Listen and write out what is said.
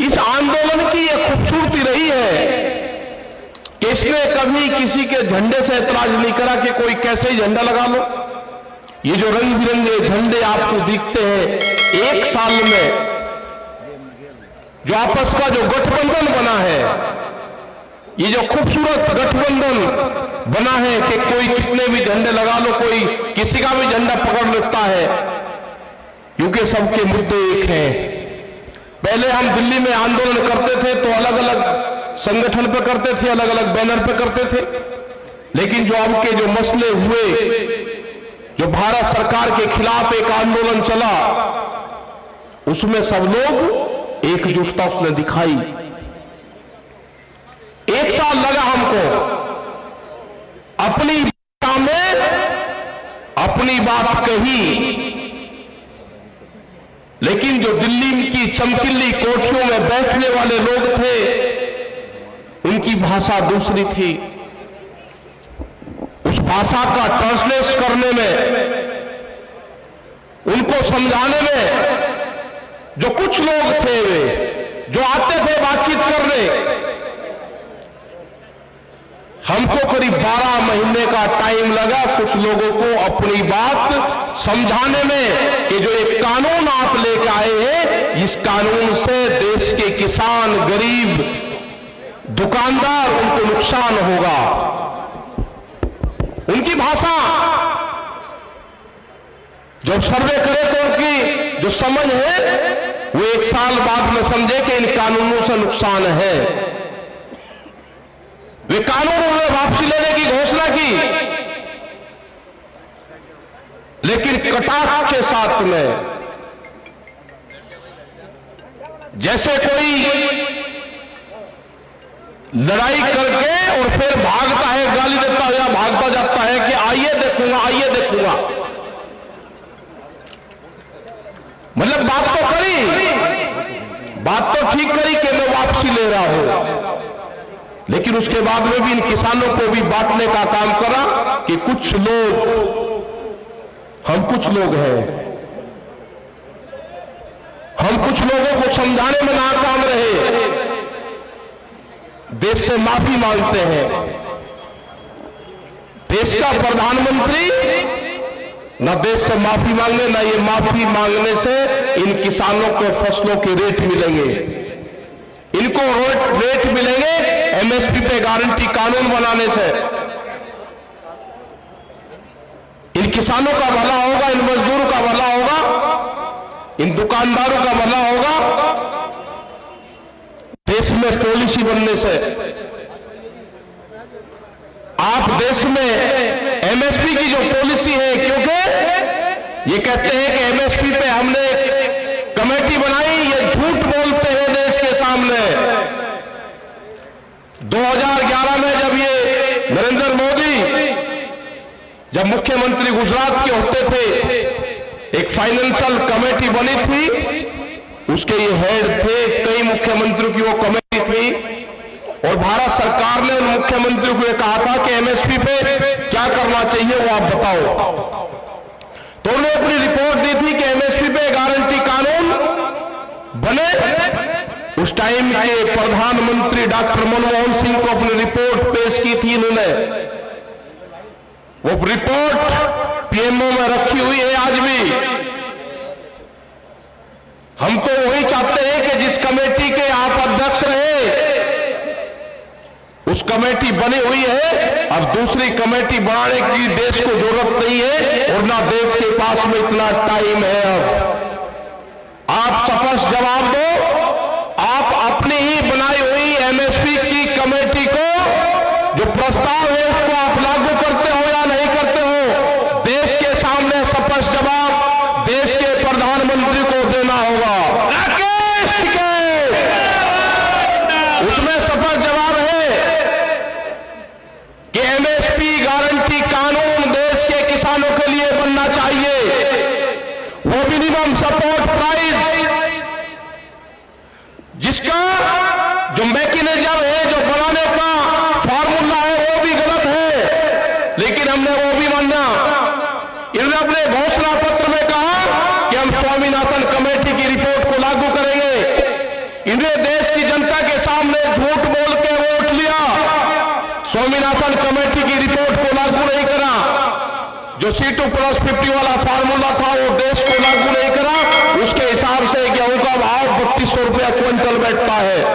इस आंदोलन की यह खूबसूरती रही है कि इसने कभी किसी के झंडे से ऐतराज नहीं करा कि कोई कैसे ही झंडा लगा लो। ये जो रंग बिरंगे झंडे आपको दिखते हैं, एक साल में जो आपस का जो गठबंधन बना है, ये जो खूबसूरत गठबंधन बना है कि कोई कितने भी झंडे लगा लो, कोई किसी का भी झंडा पकड़ लेता है, क्योंकि सबके मुद्दे एक हैं। पहले हम दिल्ली में आंदोलन करते थे तो अलग अलग संगठन पे करते थे, अलग अलग बैनर पे करते थे, लेकिन जो अब के जो मसले हुए, जो भारत सरकार के खिलाफ एक आंदोलन चला, उसमें सब लोग एकजुटता उसने दिखाई। एक साल लगा हमको अपनी भाषा में अपनी बात कही, लेकिन जो दिल्ली की चमकीली कोठियों में बैठने वाले लोग थे, उनकी भाषा दूसरी थी। उस भाषा का ट्रांसलेट करने में, उनको समझाने में जो कुछ लोग थे, वे जो आते थे बातचीत करने, हमको करीब 12 महीने का टाइम लगा कुछ लोगों को अपनी बात समझाने में कि जो एक कानून आप लेकर आए हैं, इस कानून से देश के किसान, गरीब, दुकानदार, उनको नुकसान होगा। उनकी भाषा जब सर्वे करे तो उनकी जो समझ है, वो एक साल बाद में समझे कि इन कानूनों से नुकसान है। वे कानून उन्होंने वापसी लेने की घोषणा की, लेकिन कटाक्ष के साथ में, जैसे कोई लड़ाई करके और फिर भागता है, गाली देता है या भागता जाता है कि आइए देखूंगा, आइए देखूंगा। मतलब बात तो करी, बात तो ठीक करी कि मैं वापसी ले रहा हूं, लेकिन उसके बाद में भी इन किसानों को भी बांटने का काम करा कि कुछ लोग, हम कुछ लोग हैं, हम कुछ लोगों को समझाने में नाकाम रहे, देश से माफी मांगते हैं। देश का प्रधानमंत्री ना देश से माफी मांगने, ना ये माफी मांगने से इन किसानों को फसलों के रेट मिलेंगे। इनको रेट मिलेंगे एमएसपी पे गारंटी कानून बनाने से। इन किसानों का भला होगा, इन मजदूरों का भला होगा, इन दुकानदारों का भला होगा, देश में पॉलिसी बनने से। आप देश में एमएसपी की जो पॉलिसी है, क्योंकि ये कहते हैं कि एमएसपी पे हमने कमेटी बनाई, ये झूठ बोलते हैं देश के सामने। 2011 में जब ये नरेंद्र मोदी जब मुख्यमंत्री गुजरात के होते थे, एक फाइनेंशियल कमेटी बनी थी, उसके ये हेड थे, कई मुख्यमंत्रियों की वो कमेटी थी, और भारत सरकार ने उन मुख्यमंत्रियों को ये कहा था कि एमएसपी पे क्या करना चाहिए वो आप बताओ। तो उन्होंने अपनी रिपोर्ट दी थी कि एमएसपी पे गारंटी कानून बने। उस टाइम के प्रधानमंत्री डॉक्टर मनमोहन सिंह को अपनी रिपोर्ट पेश की थी इन्होंने। वो रिपोर्ट पीएमओ में रखी हुई है आज भी। हम तो वही चाहते हैं कि जिस कमेटी के आप अध्यक्ष रहे, उस कमेटी बनी हुई है, अब दूसरी कमेटी बनाने की देश को जरूरत नहीं है, और ना देश के पास में इतना टाइम है। अब आप स्पष्ट जवाब दो, आप अपनी ही बनाई हुई एमएसपी की कमेटी को जो प्रस्ताव है उसको आप लागू करते हो या नहीं करते हो? देश के सामने स्पष्ट जवाब देश के प्रधानमंत्री को देना होगा। राकेश के उसमें स्पष्ट जवाब है कि एमएसपी गारंटी कानून देश के किसानों के लिए बनना चाहिए। वो मिनिमम सपोर्ट प्राइस जिसका जो मैकेनिज्म है, जो बनाने का फार्मूला है, वो भी गलत है, लेकिन हमने वो भी माना। इन्होंने अपने घोषणा पत्र में कहा कि हम स्वामीनाथन कमेटी की रिपोर्ट को लागू करेंगे। इन्हें देश की जनता के सामने झूठ बोल के वोट लिया, स्वामीनाथन कमेटी की रिपोर्ट को लागू नहीं करा, जो C2+50 वाला फार्मूला था वो देश को लागू नहीं करा, उसके हिसाब से गेहूं का भाव 3200 रुपया क्विंटल बैठता है।